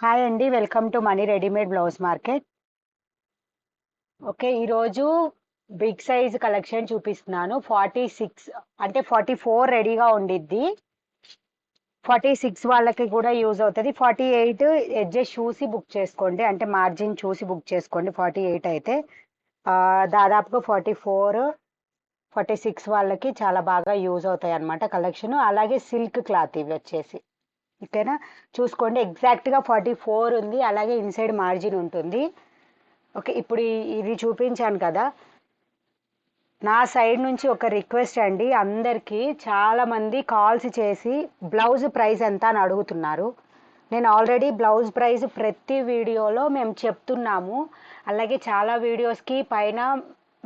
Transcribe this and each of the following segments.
Hi అండి, welcome to money readymade blouse market. Okay, ఈరోజు big size collection చూపిస్తున్నాను. 46 అంటే 44 రెడీగా ఉండిద్ది. 46 వాళ్ళకి కూడా యూజ్ అవుతుంది. 48 ఎడ్జెస్ చూసి బుక్ చేసుకోండి, అంటే మార్జిన్ చూసి బుక్ చేసుకోండి. 48 అయితే దాదాపుగా 46 వాళ్ళకి చాలా బాగా యూజ్ అవుతాయి అన్నమాట కలెక్షన్. అలాగే సిల్క్ క్లాత్ ఇవి వచ్చేసి ఓకేనా, చూసుకోండి. ఎగ్జాక్ట్గా 44 ఉంది, అలాగే ఇన్సైడ్ మార్జిన్ ఉంటుంది. ఓకే, ఇప్పుడు ఇది చూపించాను కదా. నా సైడ్ నుంచి ఒక రిక్వెస్ట్ అండి, అందరికీ చాలామంది కాల్స్ చేసి బ్లౌజ్ ప్రైస్ ఎంత అని అడుగుతున్నారు. నేను ఆల్రెడీ బ్లౌజ్ ప్రైస్ ప్రతి వీడియోలో మేము చెప్తున్నాము, అలాగే చాలా వీడియోస్కి పైన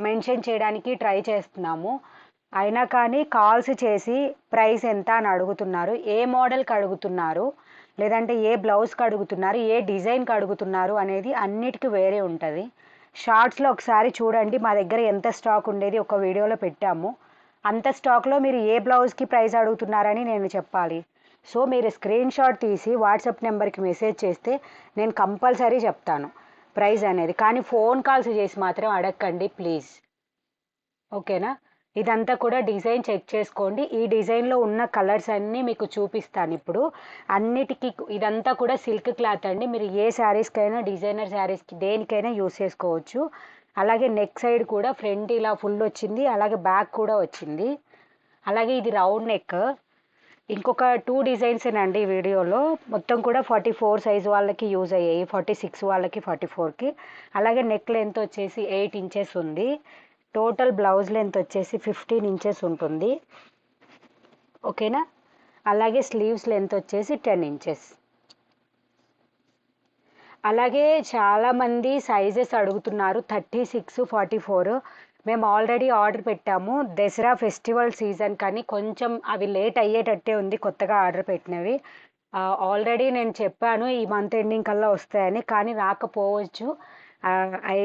మెన్షన్ చేయడానికి ట్రై చేస్తున్నాము. అయినా కానీ కాల్స్ చేసి ప్రైస్ ఎంత అని అడుగుతున్నారు. ఏ మోడల్కి అడుగుతున్నారు, లేదంటే ఏ బ్లౌజ్కి అడుగుతున్నారు, ఏ డిజైన్కి అడుగుతున్నారు అనేది అన్నిటికీ వేరే ఉంటుంది. షార్ట్స్లో ఒకసారి చూడండి, మా దగ్గర ఎంత స్టాక్ ఉండేది ఒక వీడియోలో పెట్టాము. అంత స్టాక్లో మీరు ఏ బ్లౌజ్కి ప్రైస్ అడుగుతున్నారని నేను చెప్పాలి. సో మీరు స్క్రీన్ షాట్ తీసి వాట్సాప్ నెంబర్కి మెసేజ్ చేస్తే నేను కంపల్సరీ చెప్తాను ప్రైస్ అనేది. కానీ ఫోన్ కాల్స్ చేసి మాత్రం అడగండి ప్లీజ్, ఓకేనా. ఇదంతా కూడా డిజైన్ చెక్ చేసుకోండి. ఈ డిజైన్లో ఉన్న కలర్స్ అన్నీ మీకు చూపిస్తాను ఇప్పుడు. అన్నిటికీ ఇదంతా కూడా సిల్క్ క్లాత్ అండి. మీరు ఏ శారీస్కైనా, డిజైనర్ శారీస్కి దేనికైనా యూస్ చేసుకోవచ్చు. అలాగే నెక్ సైడ్ కూడా ఫ్రంట్ ఇలా ఫుల్ వచ్చింది, అలాగే బ్యాక్ కూడా వచ్చింది. అలాగే ఇది రౌండ్ నెక్. ఇంకొక 2 డిజైన్స్ అండి ఈ వీడియోలో. మొత్తం కూడా 44 సైజ్ వాళ్ళకి యూజ్ అయ్యాయి, 46 వాళ్ళకి, 44కి. అలాగే నెక్ లెంత్ వచ్చేసి 8 ఇంచెస్ ఉంది. టోటల్ బ్లౌజ్ లెంత్ వచ్చేసి 15 ఇంచెస్ ఉంటుంది, ఓకేనా. అలాగే స్లీవ్స్ లెంత్ వచ్చేసి 10 ఇంచెస్. అలాగే చాలామంది సైజెస్ అడుగుతున్నారు 36, 44. మేము ఆల్రెడీ ఆర్డర్ పెట్టాము దసరా ఫెస్టివల్ సీజన్, కానీ కొంచెం అవి లేట్ అయ్యేటట్టే ఉంది కొత్తగా ఆర్డర్ పెట్టినవి. ఆల్రెడీ నేను చెప్పాను ఈ మంత్ ఎండింగ్ కల్లా వస్తాయని, కానీ రాకపోవచ్చు. I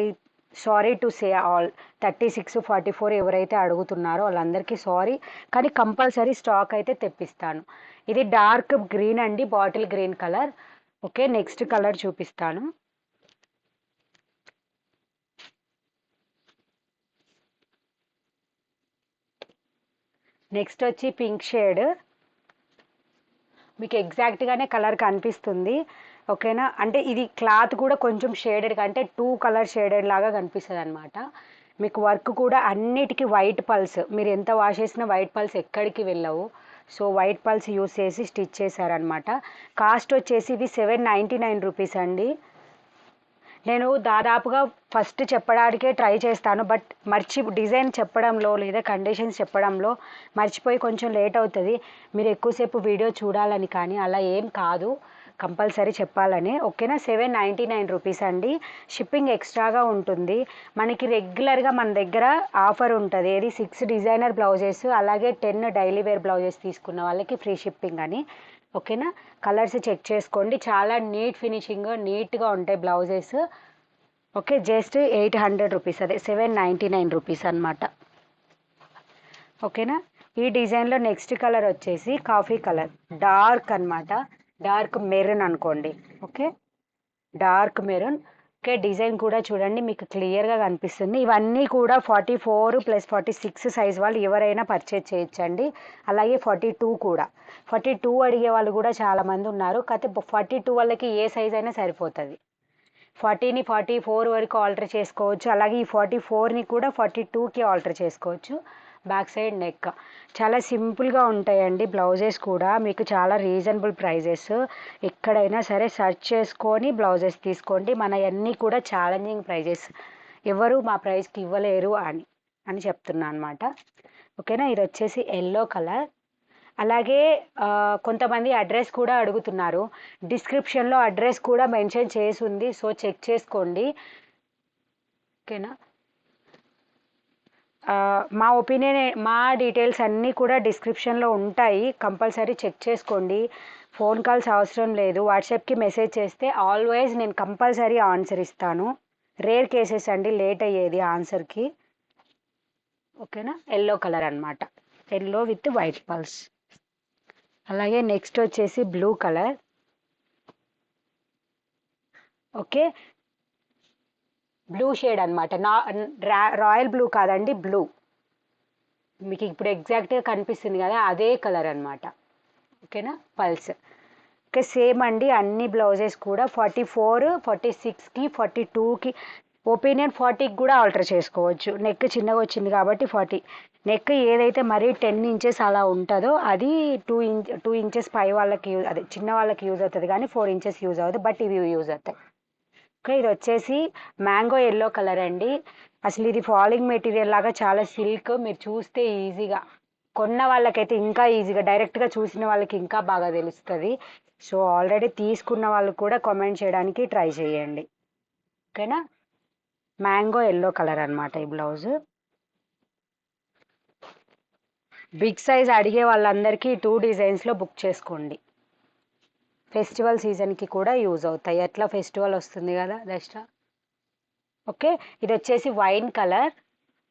sorry to say all 36, 44 ఎవరైతే అడుగుతున్నారో వాళ్ళందరికీ సారీ, కానీ కంపల్సరీ స్టాక్ అయితే తెప్పిస్తాను. ఇది డార్క్ గ్రీన్ అండి, bottle green colour. Okay, next colour చూపిస్తాను. నెక్స్ట్ వచ్చి పింక్ షేడ్. మీకు ఎగ్జాక్ట్గానే కలర్ కనిపిస్తుంది, ఓకేనా. అంటే ఇది క్లాత్ కూడా కొంచెం షేడెడ్, అంటే 2 కలర్ షేడెడ్ లాగా కనిపిస్తుంది అనమాట. మీకు వర్క్ కూడా అన్నిటికీ వైట్ పల్స్, మీరు ఎంత వాష్ చేసినా వైట్ పల్స్ ఎక్కడికి వెళ్ళవు. సో వైట్ పల్స్ యూస్ చేసి స్టిచ్ చేశారనమాట. కాస్ట్ వచ్చేసి ఇది 799 రూపీస్ అండి. నేను దాదాపుగా ఫస్ట్ చెప్పడానికే ట్రై చేస్తాను, బట్ డిజైన్ చెప్పడంలో లేదా కండిషన్స్ చెప్పడంలో మర్చిపోయి కొంచెం లేట్ అవుతుంది. మీరు ఎక్కువసేపు వీడియో చూడాలని, కానీ అలా ఏం కాదు, కంపల్సరీ చెప్పాలని, ఓకేనా. 799 రూపీస్ అండి. షిప్పింగ్ ఎక్స్ట్రాగా ఉంటుంది. మనకి రెగ్యులర్గా మన దగ్గర ఆఫర్ ఉంటుంది, ఏది 6 డిజైనర్ బ్లౌజెస్ అలాగే 10 డైలీ వేర్ బ్లౌజెస్ తీసుకున్న వాళ్ళకి ఫ్రీ షిప్పింగ్ అని, ఓకేనా. కలర్స్ చెక్ చేసుకోండి, చాలా నీట్ ఫినిషింగ్, నీట్గా ఉంటాయి బ్లౌజెస్. ఓకే, జస్ట్ 800 రూపీస్, అదే 799 రూపీస్ అనమాట, ఓకేనా. ఈ డిజైన్లో నెక్స్ట్ కలర్ వచ్చేసి కాఫీ కలర్, డార్క్ అనమాట, డార్క్ మెరూన్ అనుకోండి, okay, dark maroon. Okay, design కూడా చూడండి, మీకు క్లియర్గా కనిపిస్తుంది. ఇవన్నీ కూడా 44 + 46 సైజ్ వాళ్ళు ఎవరైనా పర్చేజ్ చేయొచ్చండి. అలాగే 42 కూడా. 42 అడిగే వాళ్ళు కూడా చాలామంది ఉన్నారు, కాకపోతే 42 వాళ్ళకి ఏ సైజ్ అయినా సరిపోతుంది. 40ని 44 వరకు ఆల్టర్ చేసుకోవచ్చు, అలాగే ఈ 44ని కూడా 42కి ఆల్టర్ చేసుకోవచ్చు. బ్యాక్ సైడ్ నెక్ చాలా సింపుల్గా ఉంటాయండి బ్లౌజెస్ కూడా, మీకు చాలా రీజనబుల్ ప్రైజెస్. ఎక్కడైనా సరే సెర్చ్ చేసుకొని బ్లౌజెస్ తీసుకోండి, మన అన్నీ కూడా ఛాలెంజింగ్ ప్రైజెస్, ఎవరు మా ప్రైస్కి ఇవ్వలేరు అని చెప్తున్నా అనమాట, ఓకేనా. ఇది వచ్చేసి ఎల్లో కలర్. అలాగే కొంతమంది అడ్రస్ కూడా అడుగుతున్నారు, డిస్క్రిప్షన్లో అడ్రస్ కూడా మెన్షన్ చేసి ఉంది, సో చెక్ చేసుకోండి, ఓకేనా. మా ఒపీనియన్, మా డీటెయిల్స్ అన్నీ కూడా డిస్క్రిప్షన్లో ఉంటాయి, కంపల్సరీ చెక్ చేసుకోండి. ఫోన్ కాల్స్ అవసరం లేదు, వాట్సాప్కి మెసేజ్ చేస్తే ఆల్వేస్ నేను కంపల్సరీ ఆన్సర్ ఇస్తాను. రేర్ కేసెస్ అండి లేట్ అయ్యేది ఆన్సర్కి, ఓకేనా. ఎల్లో కలర్ అనమాట, ఎల్లో విత్ వైట్ పల్స్. అలాగే నెక్స్ట్ వచ్చేసి blue colour. Okay, blue shade అనమాట. రాయల్ బ్లూ కాదండి, బ్లూ. మీకు ఇప్పుడు ఎగ్జాక్ట్గా కనిపిస్తుంది కదా, అదే కలర్ అనమాట. ఓకేనా, పల్స్. ఓకే, సేమ్ అండి అన్ని బ్లౌజెస్ కూడా 44, 46కి, 42కి, ఒపీనియన్ 40కి కూడా ఆల్టర్ చేసుకోవచ్చు. నెక్ చిన్నగా వచ్చింది కాబట్టి 40. నెక్ ఏదైతే మరీ 10 ఇంచెస్ అలా ఉంటుందో అది 2 ఇంచెస్ పై వాళ్ళకి అదే చిన్న వాళ్ళకి యూజ్ అవుతుంది, కానీ 4 ఇంచెస్ యూజ్ అవుతుంది, బట్ ఇవి యూజ్ అవుతాయి. ఓకే, ఇది వచ్చేసి మ్యాంగో ఎల్లో కలర్ అండి. అసలు ఇది ఫాలింగ్ మెటీరియల్ లాగా చాలా సిల్క్, మీరు చూస్తే ఈజీగా, కొన్న వాళ్ళకైతే ఇంకా ఈజీగా, డైరెక్ట్గా చూసిన వాళ్ళకి ఇంకా బాగా తెలుస్తుంది. సో ఆల్రెడీ తీసుకున్న వాళ్ళు కూడా కామెంట్ చేయడానికి ట్రై చేయండి. ఓకేనా, మ్యాంగో ఎల్లో కలర్ అనమాట ఈ బ్లౌజ్. బిగ్ సైజ్ అడిగే వాళ్ళందరికీ 2 డిజైన్స్లో బుక్ చేసుకోండి. ఫెస్టివల్ సీజన్కి కూడా యూజ్ అవుతాయి, ఎట్లా ఫెస్టివల్ వస్తుంది కదా, దసరా. ఓకే, ఇది వచ్చేసి వైన్ కలర్.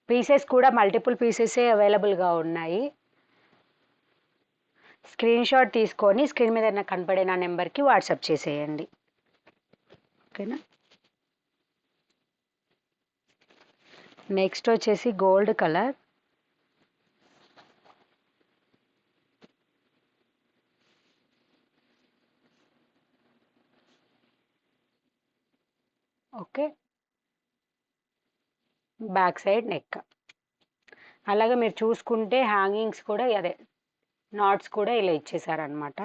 పీసెస్ కూడా మల్టిపుల్ పీసెసే అవైలబుల్గా ఉన్నాయి. స్క్రీన్ షాట్ తీసుకొని స్క్రీన్ మీద కనపడే నా నెంబర్కి వాట్సాప్ చేసేయండి. ఓకేనా, నెక్స్ట్ వచ్చేసి gold colour. Okay, back side neck. అలాగే మీరు చూసుకుంటే హ్యాంగింగ్స్ కూడా అదే నాట్స్ కూడా ఇలా ఇచ్చేసారనమాట.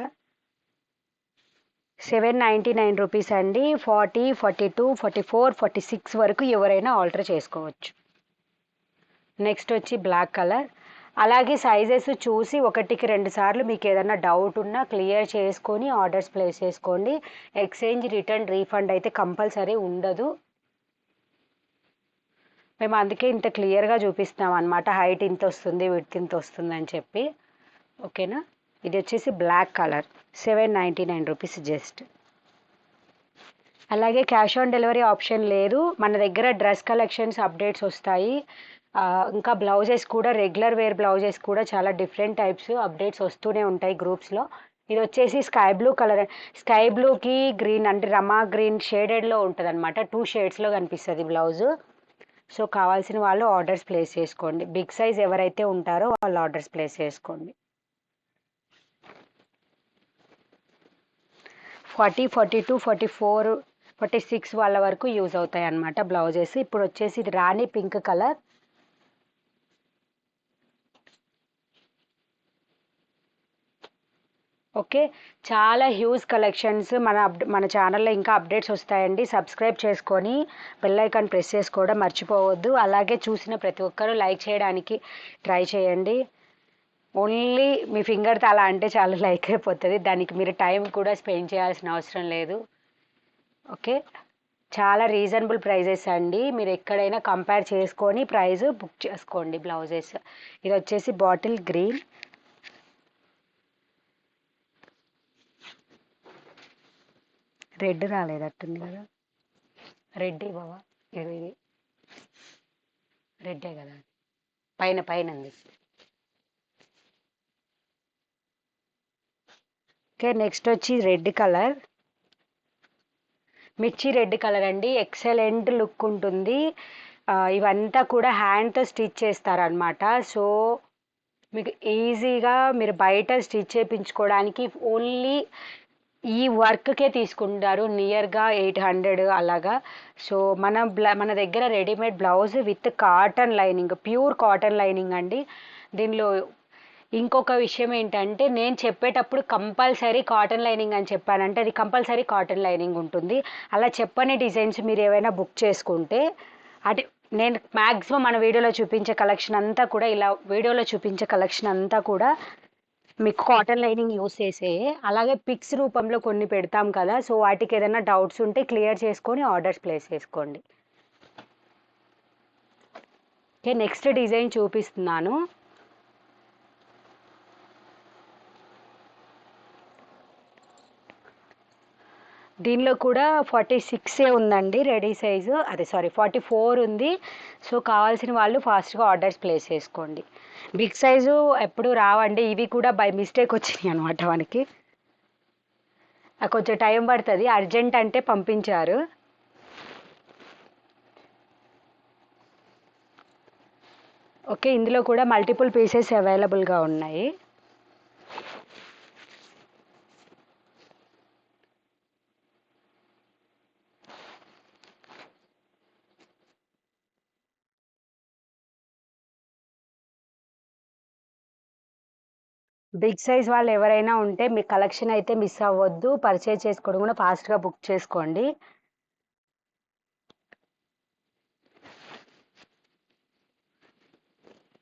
799 రూపీస్ అండి. 40, 42, 44, 46 వరకు ఎవరైనా ఆల్టర్ చేసుకోవచ్చు. నెక్స్ట్ వచ్చి బ్లాక్ కలర్. అలాగే సైజెస్ చూసి 1కి 2 సార్లు మీకు ఏదైనా డౌట్ ఉన్నా క్లియర్ చేసుకొని ఆర్డర్స్ ప్లేస్ చేసుకోండి. ఎక్స్చేంజ్, రిటర్న్, రీఫండ్ అయితే కంపల్సరీ ఉండదు. మేము అందుకే ఇంత క్లియర్గా చూపిస్తున్నాం అనమాట, హైట్ ఇంత వస్తుంది, విడ్త్ ఇంత వస్తుంది అని చెప్పి. ఓకేనా, ఇది వచ్చేసి బ్లాక్ కలర్, 799 రూపీస్ జస్ట్. అలాగే క్యాష్ ఆన్ డెలివరీ ఆప్షన్ లేదు. మన దగ్గర డ్రెస్ కలెక్షన్స్ అప్డేట్స్ వస్తాయి. ఇంకా బ్లౌజెస్ కూడా, రెగ్యులర్ వేర్ బ్లౌజెస్ కూడా చాలా డిఫరెంట్ టైప్స్ అప్డేట్స్ వస్తూనే ఉంటాయి గ్రూప్స్లో. ఇది వచ్చేసి స్కై బ్లూ కలర్. స్కై బ్లూకి గ్రీన్ అంటే రమా గ్రీన్ షేడెడ్లో ఉంటుంది అనమాట, 2 షేడ్స్లో కనిపిస్తుంది బ్లౌజు. సో కావాల్సిన వాళ్ళు ఆర్డర్స్ ప్లేస్ చేసుకోండి. బిగ్ సైజ్ ఎవరైతే ఉంటారో వాళ్ళు ఆర్డర్స్ ప్లేస్ చేసుకోండి. 40, 42, 44, 46 వాళ్ళ వరకు యూజ్ అవుతాయి అన్నమాట బ్లౌజెస్. ఇప్పుడు వచ్చేసి ఇది రాణి పింక్ కలర్. ఓకే, చాలా హ్యూజ్ కలెక్షన్స్ మన ఛానల్లో ఇంకా అప్డేట్స్ వస్తాయండి. సబ్స్క్రైబ్ చేసుకొని బెల్ ఐకాన్ ప్రెస్ చేసుకోవడం మర్చిపోవద్దు. అలాగే చూసిన ప్రతి ఒక్కరూ లైక్ చేయడానికి ట్రై చేయండి. ఓన్లీ మీ ఫింగర్తో అలా అంటే చాలా లైక్ అయిపోతుంది, దానికి మీరు టైం కూడా స్పెండ్ చేయాల్సిన అవసరం లేదు. ఓకే, చాలా రీజనబుల్ ప్రైజెస్ అండి. మీరు ఎక్కడైనా కంపేర్ చేసుకొని ప్రైస్ బుక్ చేసుకోండి బ్లౌజెస్. ఇది వచ్చేసి బాటిల్ గ్రీన్. రెడ్ రాలేదట్టుంది కదా, రెడ్ బావా, ఇది రెడ్డే కదా, పైన పైన ఉంది. ఓకే, నెక్స్ట్ వచ్చి రెడ్ కలర్, మిర్చి రెడ్ కలర్ అండి. ఎక్సలెంట్ లుక్ ఉంటుంది. ఇవంతా కూడా హ్యాండ్తో స్టిచ్ చేస్తారనమాట. సో మీకు ఈజీగా మీరు బయట స్టిచ్ చేయించుకోవడానికి ఓన్లీ ఈ వర్క్కే తీసుకుంటారు నియర్గా 800 అలాగా. సో మన దగ్గర readymade blouse with cotton lining, pure cotton lining అండి. దీనిలో ఇంకొక విషయం ఏంటంటే, నేను చెప్పేటప్పుడు కంపల్సరీ కాటన్ లైనింగ్ అని చెప్పానంటే అది కంపల్సరీ కాటన్ లైనింగ్ ఉంటుంది. అలా చెప్పని డిజైన్స్ మీరు ఏవైనా బుక్ చేసుకుంటే అది నేను మ్యాక్సిమం మన వీడియోలో చూపించే కలెక్షన్ అంతా కూడా మీకు కాటన్ లైనింగ్ యూస్ చేసే. అలాగే పిక్స్ రూపంలో కొన్ని పెడతాం కదా, సో వాటికి ఏదైనా డౌట్స్ ఉంటే క్లియర్ చేసుకొని ఆర్డర్స్ ప్లేస్ చేసుకోండి. ఓకే, నెక్స్ట్ డిజైన్ చూపిస్తున్నాను. దీనిలో కూడా 46 ఉందండి రెడీ సైజు, అదే సారీ 44 ఉంది. సో కావాల్సిన వాళ్ళు ఫాస్ట్గా ఆర్డర్స్ ప్లేస్ చేసుకోండి. బిగ్ సైజు ఎప్పుడు రావండి, ఇవి కూడా బై మిస్టేక్ వచ్చినాయి అనమాట మనకి. కొంచెం టైం పడుతుంది, అర్జెంట్ అంటే పంపించారు. ఓకే, ఇందులో కూడా మల్టిపుల్ పీసెస్ అవైలబుల్గా ఉన్నాయి. బిగ్ సైజ్ వాళ్ళు ఎవరైనా ఉంటే మీ కలెక్షన్ అయితే మిస్ అవ్వద్దు, పర్చేజ్ చేసుకోవడం కూడా ఫాస్ట్గా బుక్ చేసుకోండి.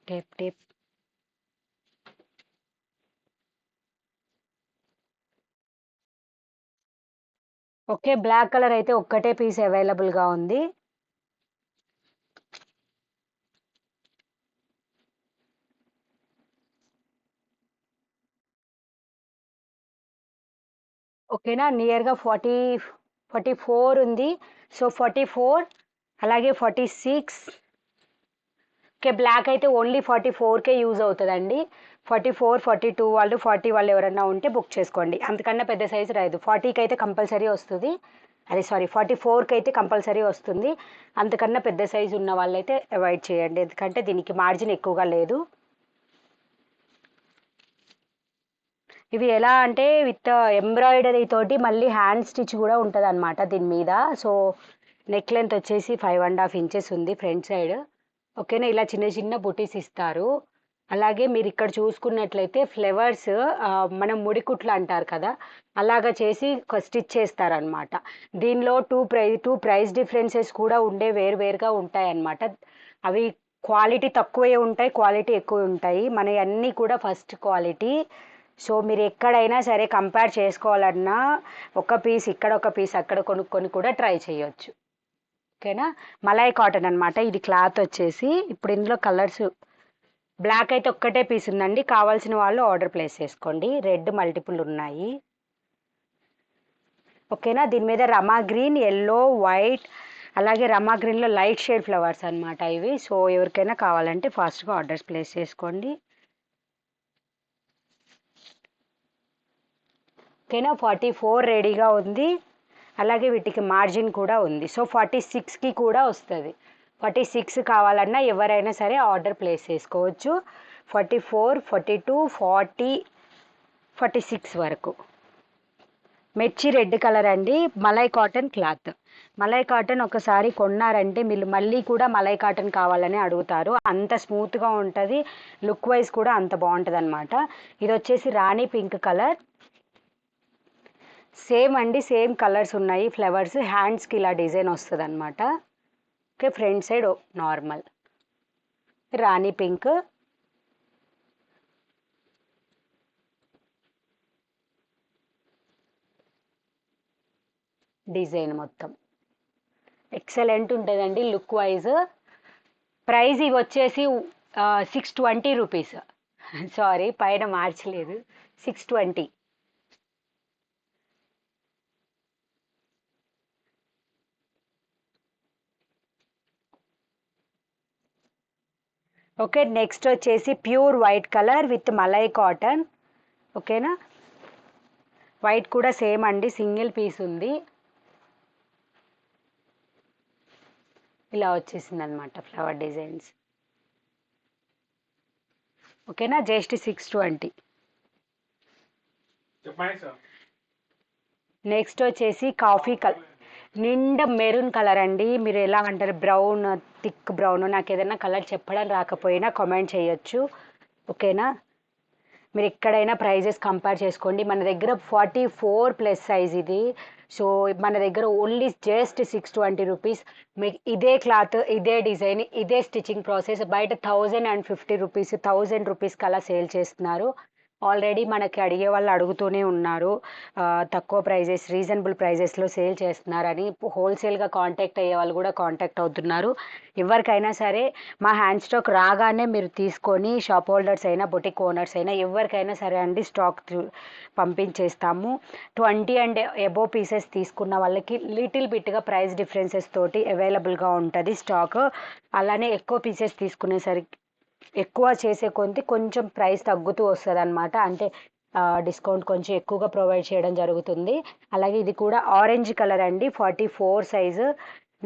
Tape tape. Okay, black colour అయితే ఒక్కటే పీస్ అవైలబుల్గా ఉంది. ఓకేనా, నియర్గా 44 ఉంది. సో 44, అలాగే 46. ఓకే, బ్లాక్ అయితే ఓన్లీ 44కే యూజ్ అవుతుందండి. 44, 42 వాళ్ళు, 40 వాళ్ళు ఎవరన్నా ఉంటే బుక్ చేసుకోండి. అంతకన్నా పెద్ద సైజు రాదు. 40కి అయితే కంపల్సరీ వస్తుంది. అదే సారీ, 44కి అయితే కంపల్సరీ వస్తుంది. అంతకన్నా పెద్ద సైజు ఉన్న వాళ్ళైతే అవాయిడ్ చేయండి, ఎందుకంటే దీనికి మార్జిన్ ఎక్కువగా లేదు. ఇవి ఎలా అంటే విత్ ఎంబ్రాయిడరీ తోటి మళ్ళీ హ్యాండ్ స్టిచ్ కూడా ఉంటుంది అనమాట దీని మీద. సో నెక్ లెంత్ వచ్చేసి 5.5 ఇంచెస్ ఉంది ఫ్రంట్ సైడ్. ఓకేనా, ఇలా చిన్న చిన్న బుటీస్ ఇస్తారు. అలాగే మీరు ఇక్కడ చూసుకున్నట్లయితే ఫ్లవర్స్, మనం ముడికుట్లు అంటారు కదా, అలాగా చేసి స్టిచ్ చేస్తారనమాట. దీనిలో టూ ప్రైస్ డిఫరెన్సెస్ కూడా వేరువేరుగా ఉంటాయన్నమాట. అవి క్వాలిటీ తక్కువే ఉంటాయి, క్వాలిటీ ఎక్కువ ఉంటాయి. మన అన్నీ కూడా ఫస్ట్ క్వాలిటీ. సో మీరు ఎక్కడైనా సరే కంపేర్ చేసుకోవాలన్నా ఒక పీస్ ఇక్కడ, ఒక పీస్ అక్కడ కొనుక్కొని కూడా ట్రై చేయొచ్చు. ఓకేనా, మలాయ్ కాటన్ అనమాట ఇది క్లాత్ వచ్చేసి. ఇప్పుడు ఇందులో కలర్స్, బ్లాక్ అయితే ఒక్కటే పీస్ ఉందండి, కావాల్సిన వాళ్ళు ఆర్డర్ ప్లేస్ చేసుకోండి. రెడ్ మల్టిపుల్ ఉన్నాయి. ఓకేనా, దీని మీద రమా గ్రీన్, ఎల్లో, వైట్, అలాగే రమా గ్రీన్లో లైట్ షేడ్ ఫ్లవర్స్ అనమాట ఇవి. సో ఎవరికైనా కావాలంటే ఫాస్ట్గా ఆర్డర్స్ ప్లేస్ చేసుకోండి. ఓకేనా, 44 రెడీగా ఉంది. అలాగే వీటికి మార్జిన్ కూడా ఉంది. సో 46కి కూడా వస్తుంది. 46 కావాలన్నా ఎవరైనా సరే ఆర్డర్ ప్లేస్ చేసుకోవచ్చు. 44, 42, 40, 46 వరకు. మెర్చి రెడ్ కలర్ అండి, malai cotton cloth. Malai cotton ఒకసారి కొన్నారంటే మీరు మళ్ళీ కూడా మలై కాటన్ కావాలని అడుగుతారు, అంత స్మూత్గా ఉంటుంది, లుక్ వైజ్ కూడా అంత బాగుంటుంది అనమాట. ఇది వచ్చేసి రాణి పింక్ కలర్. సేమ్ అండి, సేమ్ కలర్స్ ఉన్నాయి. ఫ్లవర్స్ హ్యాండ్స్కి ఇలా డిజైన్ వస్తుంది అనమాట. ఓకే, ఫ్రంట్ సైడ్ నార్మల్ రాణి పింక్. డిజైన్ మొత్తం ఎక్సలెంట్ ఉంటుందండి లుక్ వైజ్. ప్రైస్ ఇవి వచ్చేసి 620 రూపీస్. సారీ, పైన మార్చలేదు, 620. ఓకే, నెక్స్ట్ వచ్చేసి pure white colour with malai cotton. ఓకేనా, వైట్ కూడా సేమ్ అండి, సింగిల్ పీస్ ఉంది. ఇలా వచ్చేసింది అనమాట ఫ్లవర్ డిజైన్స్. ఓకేనా, జస్ట్ 620. నెక్స్ట్ వచ్చేసి కాఫీ కలర్, నిండా మెరూన్ కలర్ అండి. మీరు ఎలా అంటారు, బ్రౌన్, థిక్ బ్రౌన్, నాకు ఏదైనా కలర్ చెప్పడం రాకపోయినా కామెంట్ చేయొచ్చు. ఓకేనా, మీరు ఎక్కడైనా ప్రైజెస్ కంపేర్ చేసుకోండి. మన దగ్గర 44+ సైజ్ ఇది. సో మన దగ్గర ఓన్లీ జస్ట్ 620 రూపీస్. మీకు ఇదే క్లాత్, ఇదే డిజైన్, ఇదే స్టిచ్చింగ్ ప్రాసెస్ బయట 1050 రూపీస్, 1000 రూపీస్కి అలా సేల్ చేస్తున్నారు. ఆల్రెడీ మనకి అడిగే వాళ్ళు అడుగుతూనే ఉన్నారు, తక్కువ ప్రైజెస్, రీజనబుల్ ప్రైజెస్లో సేల్ చేస్తున్నారని. హోల్సేల్గా కాంటాక్ట్ అయ్యే వాళ్ళు కూడా కాంటాక్ట్ అవుతున్నారు. ఎవరికైనా సరే మా హ్యాండ్ స్టాక్ రాగానే మీరు తీసుకొని, షాప్ హోల్డర్స్ అయినా బొటిక్ ఓనర్స్ అయినా ఎవరికైనా సరే అండి స్టాక్ పంపించేస్తాము. 20 అండ్ అబోవ్ పీసెస్ తీసుకున్న వాళ్ళకి లిటిల్ బిట్గా ప్రైస్ డిఫరెన్సెస్ తోటి అవైలబుల్గా ఉంటుంది స్టాక్. అలానే ఎక్కువ పీసెస్ తీసుకునేసరికి, ఎక్కువ చేసే కొద్ది కొంచెం ప్రైస్ తగ్గుతూ వస్తుంది అనమాట. అంటే డిస్కౌంట్ కొంచెం ఎక్కువగా ప్రొవైడ్ చేయడం జరుగుతుంది. అలాగే ఇది కూడా ఆరెంజ్ కలర్ అండి, 44 సైజు.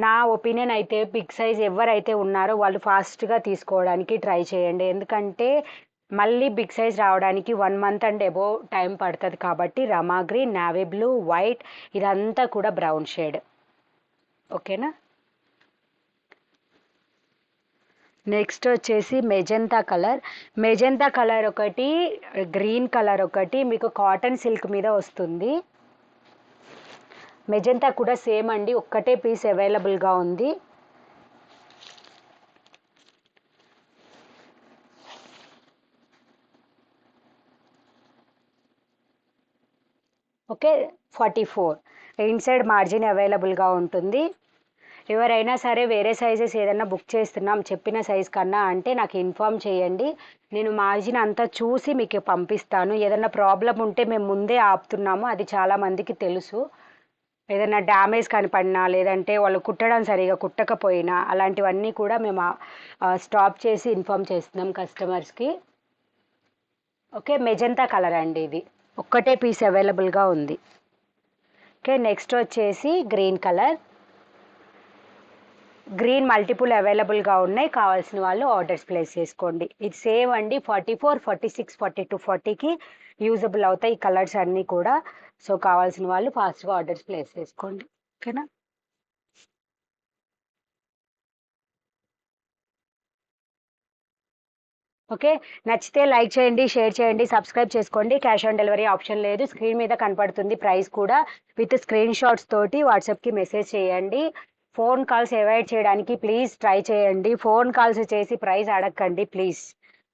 నా ఒపీనియన్ అయితే బిగ్ సైజ్ ఎవరైతే ఉన్నారో వాళ్ళు ఫాస్ట్గా తీసుకోవడానికి ట్రై చేయండి. ఎందుకంటే మళ్ళీ బిగ్ సైజ్ రావడానికి 1 మంత్ అండ్ అబోవ్ టైం పడుతుంది. కాబట్టి రమా గ్రీన్, నావీ బ్లూ, వైట్, ఇదంతా కూడా బ్రౌన్ షేడ్. ఓకేనా. నెక్స్ట్ వచ్చేసి మెజంతా కలర్. మెజంతా కలర్ ఒకటి, గ్రీన్ కలర్ ఒకటి మీకు కాటన్ సిల్క్ మీద వస్తుంది. మెజంతా కూడా సేమ్ అండి, ఒక్కటే పీస్ అవైలబుల్గా ఉంది. ఓకే, 44 ఇన్సైడ్ మార్జిన్ అవైలబుల్గా ఉంటుంది. ఎవరైనా సరే వేరే సైజెస్ ఏదైనా బుక్ చేస్తున్నాం చెప్పిన సైజ్ కన్నా అంటే నాకు ఇన్ఫామ్ చేయండి. నేను మార్జిన్ అంతా చూసి మీకు పంపిస్తాను. ఏదైనా ప్రాబ్లం ఉంటే మేము ముందే ఆపుతున్నాము, అది చాలామందికి తెలుసు. ఏదైనా డ్యామేజ్ కనపడినా లేదంటే వాళ్ళు కుట్టడం సరిగా కుట్టకపోయినా అలాంటివన్నీ కూడా మేము స్టాప్ చేసి ఇన్ఫామ్ చేస్తున్నాం కస్టమర్స్కి. ఓకే, మెజంతా కలర్ అండి, ఇది ఒక్కటే పీస్ అవైలబుల్గా ఉంది. ఓకే, నెక్స్ట్ వచ్చేసి గ్రీన్ కలర్. గ్రీన్ మల్టిపుల్ అవైలబుల్గా ఉన్నాయి, కావాల్సిన వాళ్ళు ఆర్డర్స్ ప్లేస్ చేసుకోండి. ఇది సేమ్ అండి, 44, 46, 42, 40కి యూజబుల్ అవుతాయి ఈ కలర్స్ అన్నీ కూడా. సో కావాల్సిన వాళ్ళు ఫాస్ట్గా ఆర్డర్స్ ప్లేస్ చేసుకోండి. ఓకేనా. ఓకే, నచ్చితే లైక్ చేయండి, షేర్ చేయండి, సబ్స్క్రైబ్ చేసుకోండి. క్యాష్ ఆన్ డెలివరీ ఆప్షన్ లేదు, స్క్రీన్ మీద కనపడుతుంది ప్రైస్ కూడా. విత్ స్క్రీన్ షాట్స్ తోటి వాట్సాప్కి మెసేజ్ చేయండి. ఫోన్ కాల్స్ అవాయిడ్ చేయడానికి ప్లీజ్ ట్రై చేయండి. ఫోన్ కాల్స్ చేసి ప్రైస్ అడగండి ప్లీజ్.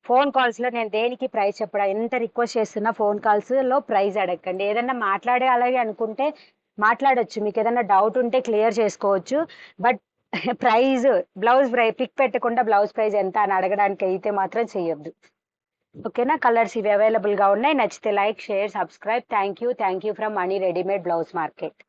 ఫోన్ కాల్స్లో నేను దేనికి ప్రైస్ చెప్పడా, ఎంత రిక్వెస్ట్ చేస్తున్నా ఫోన్ కాల్స్లో ప్రైస్ అడగండి. ఏదన్నా మాట్లాడే అలాగే అనుకుంటే మాట్లాడొచ్చు, మీకు ఏదైనా డౌట్ ఉంటే క్లియర్ చేసుకోవచ్చు. But price, blouse price pic పెట్టకుండా బ్లౌజ్ ప్రైజ్ ఎంత అని అడగడానికి అయితే మాత్రం చెయ్యొద్దు. ఓకేనా. కలర్స్ ఇవి అవైలబుల్గా ఉన్నాయి. నచ్చితే like, share, subscribe. Thank you from money readymade blouse market.